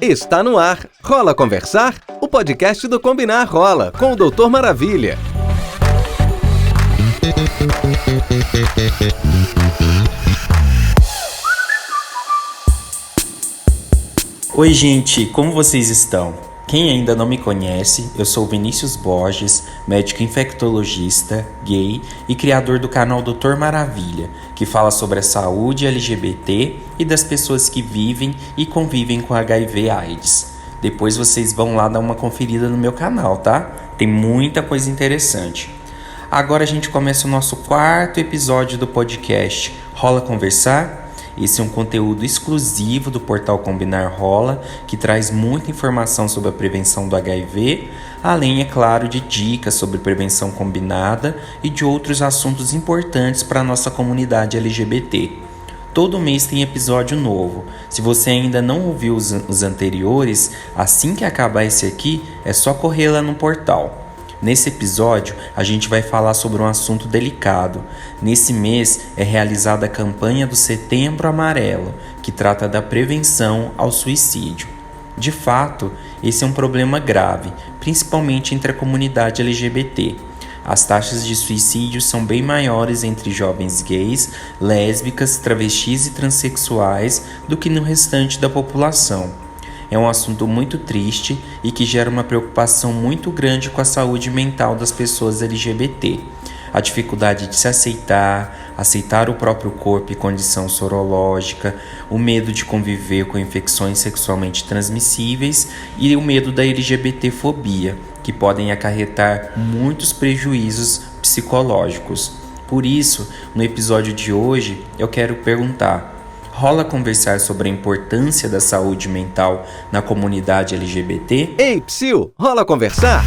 Está no ar, Rola Conversar? O podcast do Combinar Rola, com o Doutor Maravilha. Oi gente, como vocês estão? Quem ainda não me conhece, eu sou Vinícius Borges, médico infectologista, gay e criador do canal Doutor Maravilha, que fala sobre a saúde LGBT e das pessoas que vivem e convivem com HIV/AIDS. Depois vocês vão lá dar uma conferida no meu canal, tá? Tem muita coisa interessante. Agora a gente começa o nosso 4º episódio do podcast Rola Conversar? Esse é um conteúdo exclusivo do portal Combinar Rola, que traz muita informação sobre a prevenção do HIV, além, é claro, de dicas sobre prevenção combinada e de outros assuntos importantes para a nossa comunidade LGBT. Todo mês tem episódio novo. Se você ainda não ouviu os anteriores, assim que acabar esse aqui, é só correr lá no portal. Nesse episódio, a gente vai falar sobre um assunto delicado. Nesse mês é realizada a campanha do Setembro Amarelo, que trata da prevenção ao suicídio. De fato, esse é um problema grave, principalmente entre a comunidade LGBT. As taxas de suicídio são bem maiores entre jovens gays, lésbicas, travestis e transexuais do que no restante da população. É um assunto muito triste e que gera uma preocupação muito grande com a saúde mental das pessoas LGBT. A dificuldade de se aceitar o próprio corpo e condição sorológica, o medo de conviver com infecções sexualmente transmissíveis e o medo da LGBTfobia, que podem acarretar muitos prejuízos psicológicos. Por isso, no episódio de hoje, eu quero perguntar: rola conversar sobre a importância da saúde mental na comunidade LGBT? Ei, psiu, rola conversar?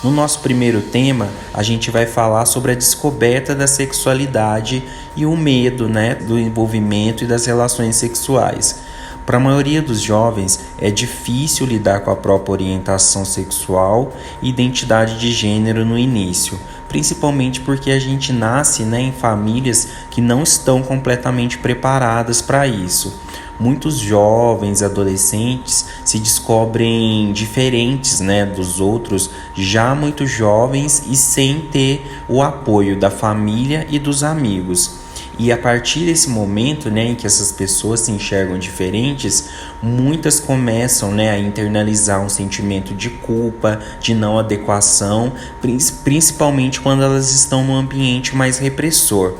No nosso primeiro tema, a gente vai falar sobre a descoberta da sexualidade e o medo, do envolvimento e das relações sexuais. Para a maioria dos jovens, é difícil lidar com a própria orientação sexual e identidade de gênero no início, principalmente porque a gente nasce em famílias que não estão completamente preparadas para isso. Muitos jovens, adolescentes se descobrem diferentes dos outros, já muito jovens e sem ter o apoio da família e dos amigos. E a partir desse momento em que essas pessoas se enxergam diferentes, muitas começam a internalizar um sentimento de culpa, de não adequação, principalmente quando elas estão num ambiente mais repressor.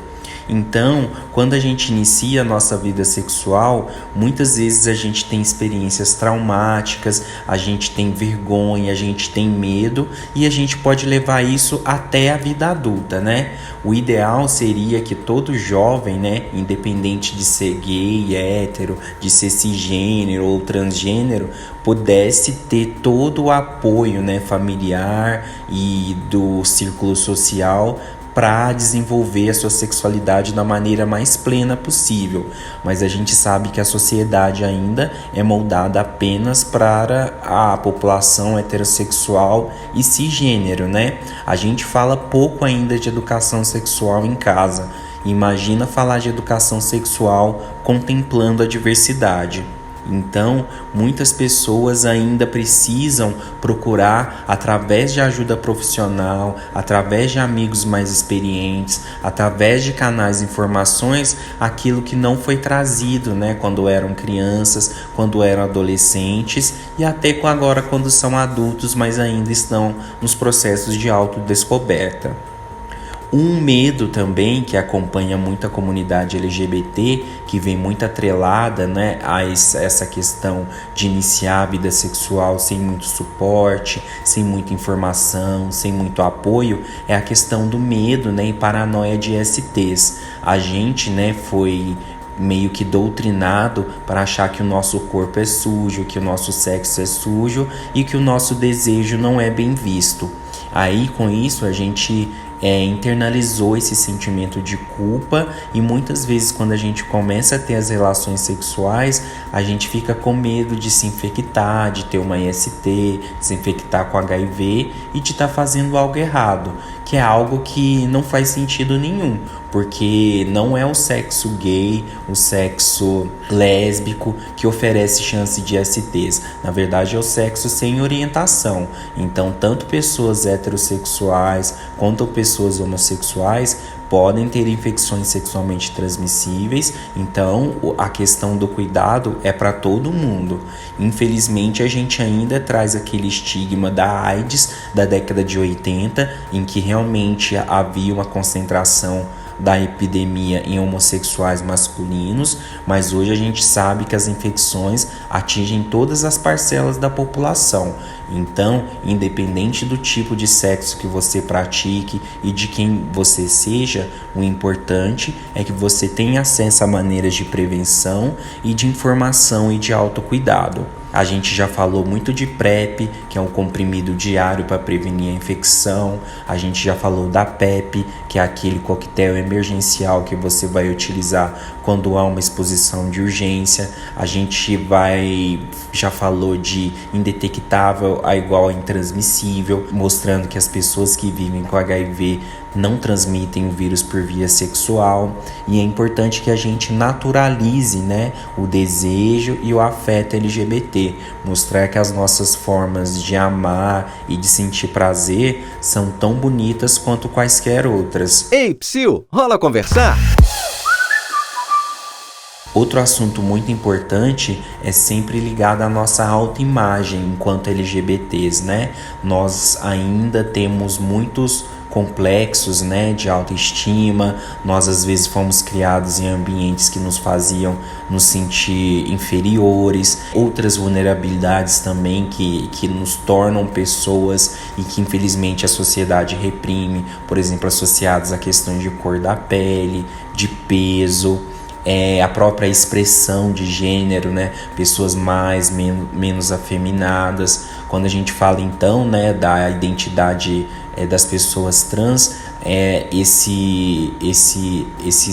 Então, quando a gente inicia a nossa vida sexual, muitas vezes a gente tem experiências traumáticas, a gente tem vergonha, a gente tem medo e a gente pode levar isso até a vida adulta, O ideal seria que todo jovem, independente de ser gay, hétero, de ser cisgênero ou transgênero, pudesse ter todo o apoio, familiar e do círculo social para desenvolver a sua sexualidade da maneira mais plena possível. Mas a gente sabe que a sociedade ainda é moldada apenas para a população heterossexual e cisgênero, A gente fala pouco ainda de educação sexual em casa. Imagina falar de educação sexual contemplando a diversidade. Então, muitas pessoas ainda precisam procurar, através de ajuda profissional, através de amigos mais experientes, através de canais de informações, aquilo que não foi trazido, quando eram crianças, quando eram adolescentes e até agora quando são adultos, mas ainda estão nos processos de autodescoberta. Um medo também que acompanha muito a comunidade LGBT, que vem muito atrelada a essa questão de iniciar a vida sexual sem muito suporte, sem muita informação, sem muito apoio, é a questão do medo e paranoia de STs. A gente foi meio que doutrinado para achar que o nosso corpo é sujo, que o nosso sexo é sujo e que o nosso desejo não é bem visto. Aí, com isso, a gente internalizou esse sentimento de culpa e muitas vezes quando a gente começa a ter as relações sexuais, a gente fica com medo de se infectar, de ter uma IST, se infectar com HIV e de estar fazendo algo errado. que é algo que não faz sentido nenhum, porque não é o sexo gay, o sexo lésbico que oferece chance de STs. Na verdade, é o sexo sem orientação. Então, tanto pessoas heterossexuais quanto pessoas homossexuais podem ter infecções sexualmente transmissíveis. Então, a questão do cuidado é para todo mundo. Infelizmente, a gente ainda traz aquele estigma da AIDS da década de 80, em que realmente havia uma concentração da epidemia em homossexuais masculinos, mas hoje a gente sabe que as infecções atingem todas as parcelas da população. Então, independente do tipo de sexo que você pratique e de quem você seja, o importante é que você tenha acesso a maneiras de prevenção e de informação e de autocuidado. A gente já falou muito de PrEP, que é um comprimido diário para prevenir a infecção. A gente já falou da PEP, que é aquele coquetel emergencial que você vai utilizar quando há uma exposição de urgência. A gente já falou de indetectável a igual a intransmissível, mostrando que as pessoas que vivem com HIV não transmitem o vírus por via sexual. E é importante que a gente naturalize, né, o desejo e o afeto LGBT, mostrar que as nossas formas de amar e de sentir prazer são tão bonitas quanto quaisquer outras. Ei, Psyu, rola conversar? Outro assunto muito importante é sempre ligado à nossa autoimagem enquanto LGBTs, né? Nós ainda temos muitos complexos, né, de autoestima. Nós às vezes fomos criados em ambientes que nos faziam nos sentir inferiores, outras vulnerabilidades também que nos tornam pessoas e que infelizmente a sociedade reprime, por exemplo, associados a questões de cor da pele, de peso, a própria expressão de gênero, né? Pessoas mais, menos afeminadas. Quando a gente fala então, né, da identidade das pessoas trans, esse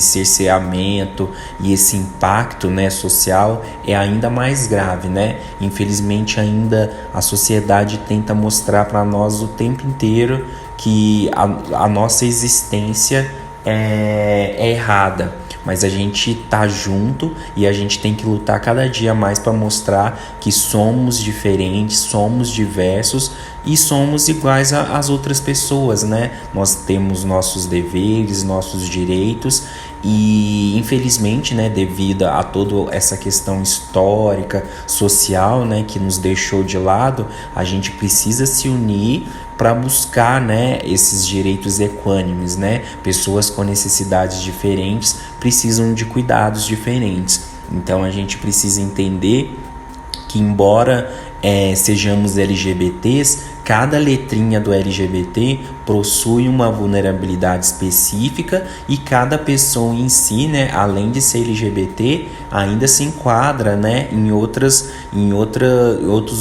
cerceamento e esse impacto, né, social é ainda mais grave, né? Infelizmente ainda a sociedade tenta mostrar para nós o tempo inteiro que a nossa existência é errada. Mas a gente tá junto e a gente tem que lutar cada dia mais para mostrar que somos diferentes, somos diversos e somos iguais às outras pessoas, né? Nós temos nossos deveres, nossos direitos e infelizmente, né, devido a toda essa questão histórica, social, né, que nos deixou de lado, a gente precisa se unir para buscar, né, esses direitos equânimes, né? Pessoas com necessidades diferentes precisam de cuidados diferentes. Então a gente precisa entender que embora sejamos LGBTs, cada letrinha do LGBT possui uma vulnerabilidade específica e cada pessoa em si, né, além de ser LGBT, ainda se enquadra, né, em outros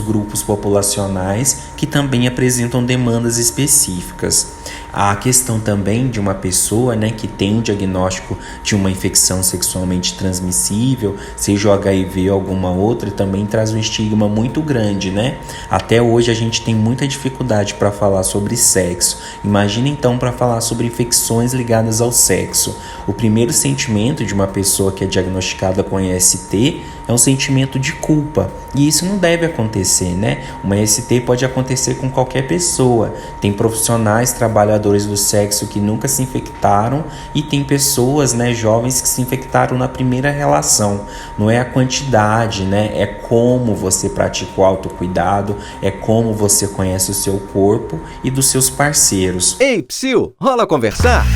grupos populacionais que também apresentam demandas específicas. A questão também de uma pessoa, né, que tem um diagnóstico de uma infecção sexualmente transmissível, seja o HIV ou alguma outra, também traz um estigma muito grande, né? Até hoje a gente tem muita dificuldade para falar sobre sexo. Imagina então para falar sobre infecções ligadas ao sexo. O primeiro sentimento de uma pessoa que é diagnosticada com IST é um sentimento de culpa. E isso não deve acontecer, né? Uma IST pode acontecer com qualquer pessoa. Tem profissionais, trabalhadores do sexo que nunca se infectaram e tem pessoas, né, jovens que se infectaram na primeira relação. Não é a quantidade, né? É como você pratica o autocuidado, é como você conhece o seu corpo e dos seus parceiros. Ei, Psyu, rola conversar?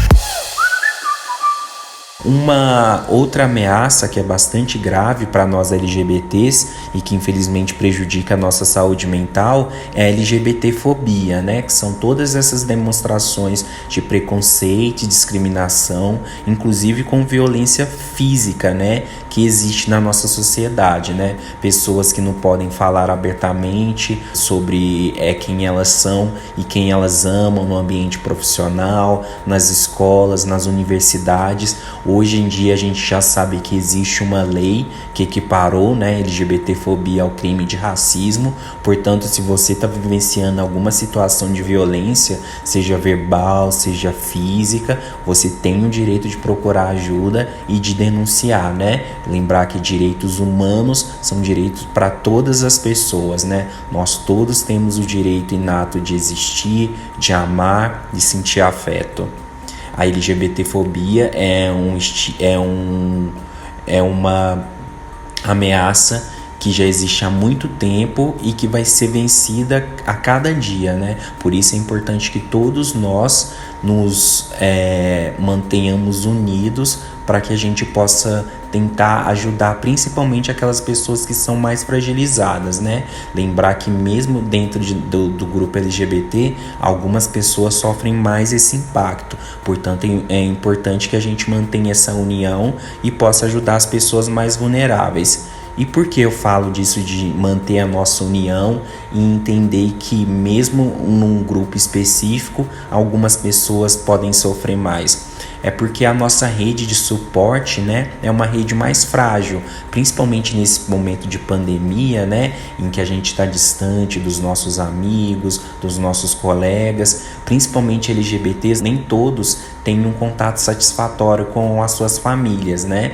Uma outra ameaça que é bastante grave para nós LGBTs e que infelizmente prejudica a nossa saúde mental é a LGBTfobia, né? Que são todas essas demonstrações de preconceito e discriminação, inclusive com violência física, né? Que existe na nossa sociedade, né? Pessoas que não podem falar abertamente sobre quem elas são e quem elas amam no ambiente profissional, nas escolas, nas universidades. Hoje em dia a gente já sabe que existe uma lei que equiparou, né, LGBTfobia ao crime de racismo. Portanto, se você está vivenciando alguma situação de violência, seja verbal, seja física, você tem o direito de procurar ajuda e de denunciar, né? Lembrar que direitos humanos são direitos para todas as pessoas, né? Nós todos temos o direito inato de existir, de amar, de sentir afeto. A LGBTfobia é uma ameaça que já existe há muito tempo e que vai ser vencida a cada dia, né? Por isso é importante que todos nós nos mantenhamos unidos para que a gente possa tentar ajudar principalmente aquelas pessoas que são mais fragilizadas, né? Lembrar que mesmo dentro do grupo LGBT, algumas pessoas sofrem mais esse impacto. Portanto, é importante que a gente mantenha essa união e possa ajudar as pessoas mais vulneráveis. E por que eu falo disso de manter a nossa união e entender que mesmo num grupo específico, algumas pessoas podem sofrer mais? É porque a nossa rede de suporte, né, é uma rede mais frágil, principalmente nesse momento de pandemia, né, em que a gente está distante dos nossos amigos, dos nossos colegas, principalmente LGBTs, nem todos têm um contato satisfatório com as suas famílias, né?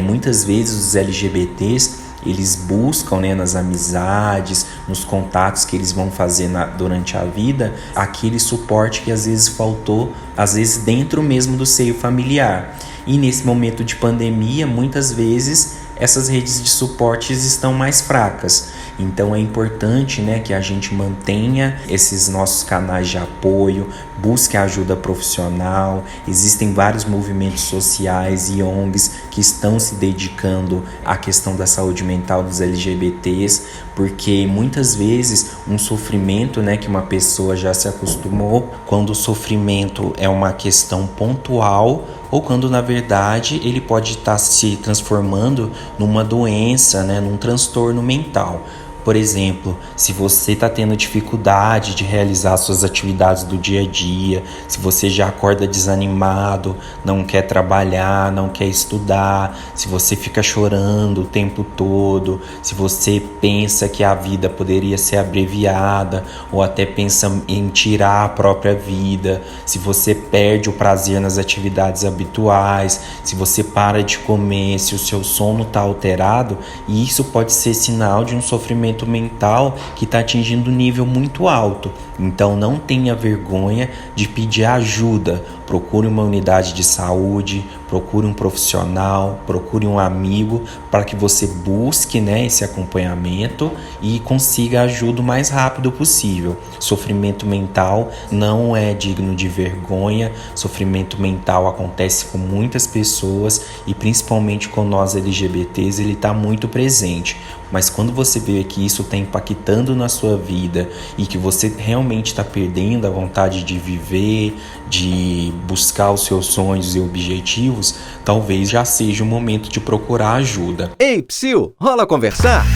Muitas vezes os LGBTs eles buscam, né, nas amizades, nos contatos que eles vão fazer durante a vida, aquele suporte que às vezes faltou, às vezes dentro mesmo do seio familiar. E nesse momento de pandemia, muitas vezes essas redes de suportes estão mais fracas. Então é importante, né, que a gente mantenha esses nossos canais de apoio, busque ajuda profissional. Existem vários movimentos sociais e ONGs que estão se dedicando à questão da saúde mental dos LGBTs, porque muitas vezes um sofrimento, né, que uma pessoa já se acostumou, quando o sofrimento é uma questão pontual, ou quando na verdade ele pode estar se transformando numa doença, né, num transtorno mental. Por exemplo, se você está tendo dificuldade de realizar suas atividades do dia a dia, se você já acorda desanimado, não quer trabalhar, não quer estudar, se você fica chorando o tempo todo, se você pensa que a vida poderia ser abreviada ou até pensa em tirar a própria vida, se você perde o prazer nas atividades habituais, se você para de comer, se o seu sono está alterado, isso pode ser sinal de um sofrimento mental que está atingindo um nível muito alto. Então não tenha vergonha de pedir ajuda. Procure uma unidade de saúde, procure um profissional, procure um amigo para que você busque, né, esse acompanhamento e consiga ajuda o mais rápido possível. Sofrimento mental não é digno de vergonha. Sofrimento mental acontece com muitas pessoas e principalmente com nós LGBTs, ele está muito presente. Mas quando você vê que isso está impactando na sua vida e que você realmente está perdendo a vontade de viver, de buscar os seus sonhos e objetivos, talvez já seja o momento de procurar ajuda. Ei, psiu, rola conversar?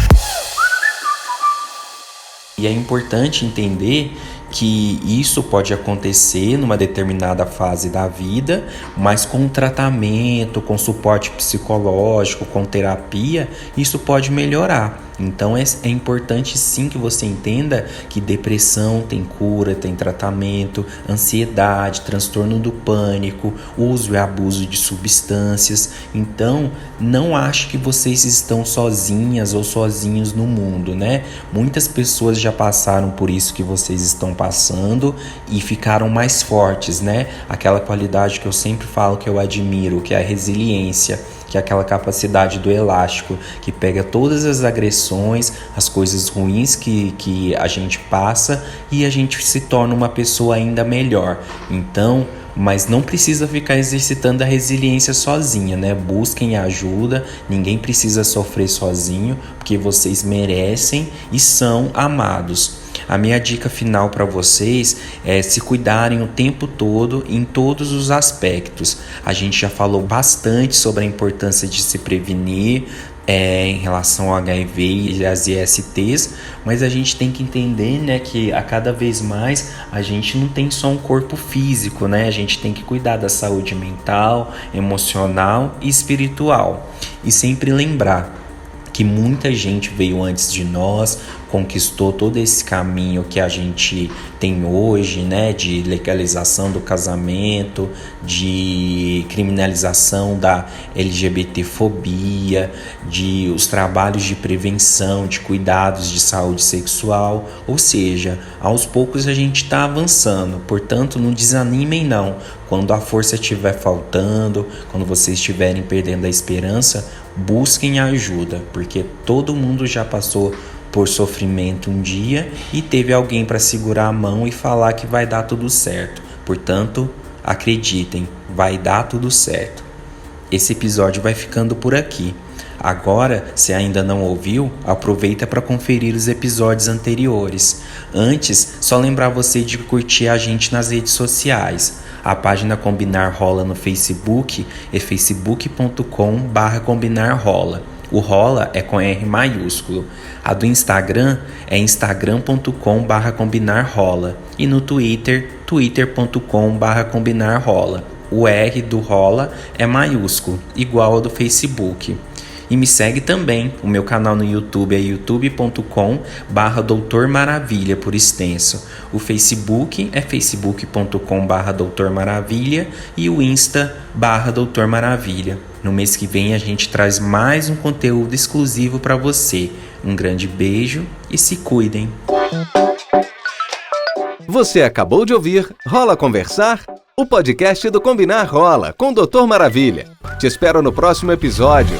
E é importante entender que isso pode acontecer numa determinada fase da vida, mas com tratamento, com suporte psicológico, com terapia, isso pode melhorar. Então é importante sim que você entenda que depressão tem cura, tem tratamento, ansiedade, transtorno do pânico, uso e abuso de substâncias. Então não ache que vocês estão sozinhas ou sozinhos no mundo, né? Muitas pessoas já passaram por isso que vocês estão passando e ficaram mais fortes, né? Aquela qualidade que eu sempre falo que eu admiro, que é a resiliência, que é aquela capacidade do elástico, que pega todas as agressões, as coisas ruins que a gente passa e a gente se torna uma pessoa ainda melhor. Então, mas não precisa ficar exercitando a resiliência sozinha, né? Busquem ajuda, ninguém precisa sofrer sozinho, porque vocês merecem e são amados. A minha dica final para vocês é se cuidarem o tempo todo, em todos os aspectos. A gente já falou bastante sobre a importância de se prevenir em relação ao HIV e às ISTs, mas a gente tem que entender, né, que a cada vez mais a gente não tem só um corpo físico, né? A gente tem que cuidar da saúde mental, emocional e espiritual. E sempre lembrar que muita gente veio antes de nós, conquistou todo esse caminho que a gente tem hoje, né, de legalização do casamento, de criminalização da LGBTfobia, de os trabalhos de prevenção, de cuidados de saúde sexual, ou seja, aos poucos a gente está avançando, portanto não desanimem não. Quando a força estiver faltando, quando vocês estiverem perdendo a esperança, busquem ajuda, porque todo mundo já passou por sofrimento um dia e teve alguém para segurar a mão e falar que vai dar tudo certo. Portanto, acreditem, vai dar tudo certo. Esse episódio vai ficando por aqui. Agora, se ainda não ouviu, aproveita para conferir os episódios anteriores. Antes, só lembrar você de curtir a gente nas redes sociais. A página Combinar Rola no Facebook é facebook.com/combinarrola. O rola é com R maiúsculo. A do Instagram é instagram.com/combinarrola. E no Twitter, twitter.com/combinarrola. O R do rola é maiúsculo, igual ao do Facebook. E me segue também, o meu canal no YouTube é youtube.com/Doutor Maravilha por extenso. O Facebook é facebook.com/Doutor Maravilha e o Insta /Doutor Maravilha. No mês que vem a gente traz mais um conteúdo exclusivo para você. Um grande beijo e se cuidem. Você acabou de ouvir Rola Conversar? O podcast do Combinar Rola com o Doutor Maravilha. Te espero no próximo episódio.